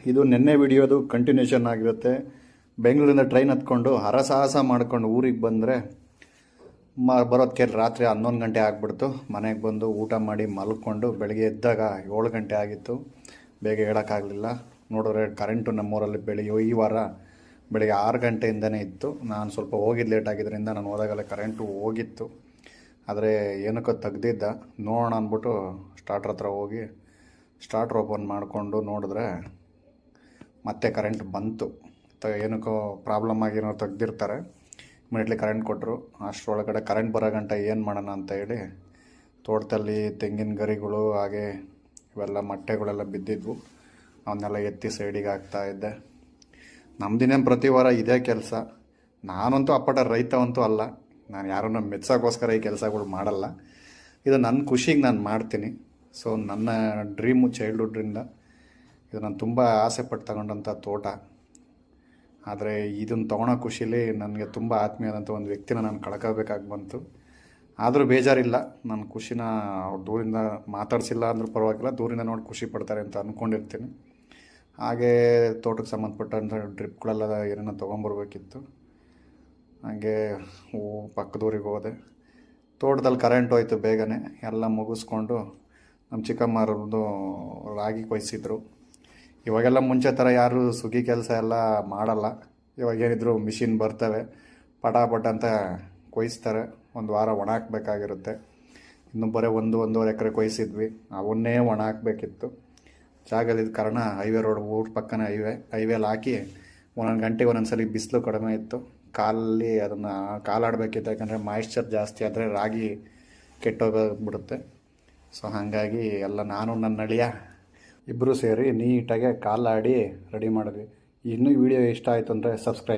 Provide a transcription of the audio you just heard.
ಇದು ನಿನ್ನೆ ವಿಡಿಯೋದು ಕಂಟಿನ್ಯೂಷನ್ ಆಗಿರುತ್ತೆ. ಬೆಂಗಳೂರಿಂದ ಟ್ರೈನ್ ಹತ್ಕೊಂಡು ಹರಸಾಹಸ ಮಾಡ್ಕೊಂಡು ಊರಿಗೆ ಬಂದರೆ ಬರೋದಕ್ಕೆ ರಾತ್ರಿ 11 ಗಂಟೆ ಆಗಿಬಿಡ್ತು. ಮನೆಗೆ ಬಂದು ಊಟ ಮಾಡಿ ಮಲ್ಕೊಂಡು ಬೆಳಗ್ಗೆ ಎದ್ದಾಗ 7 ಗಂಟೆ ಆಗಿತ್ತು. ಬೇಗ ಹೇಳೋಕ್ಕಾಗಲಿಲ್ಲ. ನೋಡಿದ್ರೆ ಕರೆಂಟು ನಮ್ಮೂರಲ್ಲಿ ಈ ವಾರ ಬೆಳಗ್ಗೆ 6 ಗಂಟೆಯಿಂದನೇ ಇತ್ತು. ನಾನು ಸ್ವಲ್ಪ ಹೋಗಿದ್ದು ಲೇಟ್ ಆಗಿದ್ದರಿಂದ ನಾನು ಹೋದಾಗಲೇ ಕರೆಂಟು ಹೋಗಿತ್ತು. ಆದರೆ ಏನಕ್ಕೋ ತೆಗ್ದಿದ್ದ, ನೋಡೋಣ ಅಂದ್ಬಿಟ್ಟು ಸ್ಟಾರ್ಟ್ರ್ ಹತ್ರ ಹೋಗಿ ಸ್ಟಾರ್ಟ್ರ್ ಓಪನ್ ಮಾಡಿಕೊಂಡು ನೋಡಿದ್ರೆ ಮತ್ತೆ ಕರೆಂಟ್ ಬಂತು. ಏನಕ್ಕೋ ಪ್ರಾಬ್ಲಮ್ ಆಗಿ ಏನೋ ತೆಗ್ದಿರ್ತಾರೆ. ಇಮಿಡಿಯೇಟ್ಲಿ ಕರೆಂಟ್ ಕೊಟ್ಟರು. ಅಷ್ಟರೊಳಗಡೆ ಕರೆಂಟ್ ಬರೋ ಗಂಟೆ ಏನು ಮಾಡೋಣ ಅಂತ ಹೇಳಿ ತೋಟದಲ್ಲಿ ತೆಂಗಿನ ಗರಿಗಳು ಹಾಗೆ ಇವೆಲ್ಲ ಮೊಟ್ಟೆಗಳೆಲ್ಲ ಬಿದ್ದಿದ್ವು. ಅವನ್ನೆಲ್ಲ ಎತ್ತಿ ಸೈಡಿಗೆ ಹಾಕ್ತಾಯಿದ್ದೆ. ನಮ್ಮದಿನೇನು ಪ್ರತಿ ವಾರ ಇದೇ ಕೆಲಸ. ನಾನಂತೂ ಅಪ್ಪಟ ರೈತವಂತೂ ಅಲ್ಲ. ನಾನು ಯಾರನ್ನೂ ಮೆಚ್ಚೋಕ್ಕೋಸ್ಕರ ಈ ಕೆಲಸಗಳು ಮಾಡಲ್ಲ. ಇದು ನನ್ನ ಖುಷಿಗೆ ನಾನು ಮಾಡ್ತೀನಿ. ಸೊ ನನ್ನ ಡ್ರೀಮು ಚೈಲ್ಡ್ಹುಡ್ರಿಂದ ಇದು ನಾನು ತುಂಬ ಆಸೆ ಪಟ್ಟು ತಗೊಂಡಂಥ ತೋಟ. ಆದರೆ ಇದನ್ನು ತೊಗೊಳೋ ಖುಷಿಲಿ ನನಗೆ ತುಂಬ ಆತ್ಮೀಯವಾದಂಥ ಒಂದು ವ್ಯಕ್ತಿನ ನಾನು ಕಳ್ಕೋಬೇಕಾಗಿ ಬಂತು. ಆದರೂ ಬೇಜಾರಿಲ್ಲ. ನನ್ನ ಖುಷಿನ ಅವ್ರು ದೂರಿಂದ ಮಾತಾಡ್ಸಿಲ್ಲ ಅಂದ್ರೂ ಪರವಾಗಿಲ್ಲ, ದೂರಿಂದ ನೋಡಿ ಖುಷಿ ಪಡ್ತಾರೆ ಅಂತ ಅಂದ್ಕೊಂಡಿರ್ತೀನಿ. ಹಾಗೆ ತೋಟಕ್ಕೆ ಸಂಬಂಧಪಟ್ಟಂಥ ಡ್ರಿಪ್ಗಳೆಲ್ಲ ಏನೇನೋ ತೊಗೊಂಬರ್ಬೇಕಿತ್ತು. ಹಾಗೆ ಪಕ್ಕದೂರಿಗೆ ಹೋದೆ. ತೋಟದಲ್ಲಿ ಕರೆಂಟ್ ಹೋಯ್ತು. ಬೇಗನೆ ಎಲ್ಲ ಮುಗಿಸ್ಕೊಂಡು ನಮ್ಮ ಚಿಕ್ಕಮ್ಮರದ್ದು ರಾಗಿ ಕೊಯ್ಸಿದ್ರು. ಇವಾಗೆಲ್ಲ ಮುಂಚೆ ಥರ ಯಾರು ಸುಗ್ಗಿ ಕೆಲಸ ಎಲ್ಲ ಮಾಡಲ್ಲ. ಇವಾಗ ಏನಿದ್ರು ಮಿಷಿನ್ ಬರ್ತವೆ, ಪಟಾಪಟ್ ಅಂತ ಕೊಯ್ಸ್ತಾರೆ. ಒಂದು ವಾರ ಒಣ ಹಾಕಬೇಕಾಗಿರುತ್ತೆ. ಇನ್ನು ಬರೀ 1-1.5 ಎಕರೆ ಕೊಯ್ಸಿದ್ವಿ. ಅವನ್ನೇ ಒಣ ಹಾಕಬೇಕಿತ್ತು. ಜಾಗದ ಕಾರಣ ಹೈವೇ ರೋಡ್, ಊರ ಪಕ್ಕನೇ ಹೈವೇಲಿ ಹಾಕಿ ಒಂದೊಂದು ಗಂಟೆಗೆ ಒಂದೊಂದು ಸಲ ಬಿಸಿಲು ಕಡಿಮೆ ಇತ್ತು. ಕಾಲಲ್ಲಿ ಅದನ್ನು ಕಾಲಾಡಬೇಕಿತ್ತು. ಯಾಕಂದರೆ ಮಾಯಿಶ್ಚರ್ ಜಾಸ್ತಿ ಆದರೆ ರಾಗಿ ಕೆಟ್ಟೋಗ್ಬಿಡುತ್ತೆ. ಸೊ ಹಾಗಾಗಿ ಎಲ್ಲ ನಾನು ನನ್ನ ಅಳಿಯ ಇಬ್ಬರು ಸೇರಿ ನೀಟಾಗೆ ಕಾಲಾಡಿ ರೆಡಿ ಮಾಡಿದ್ವಿ. ಇನ್ನೂ ವಿಡಿಯೋ ಇಷ್ಟ ಆಯಿತು ಅಂದರೆ ಸಬ್ಸ್ಕ್ರೈಬ್.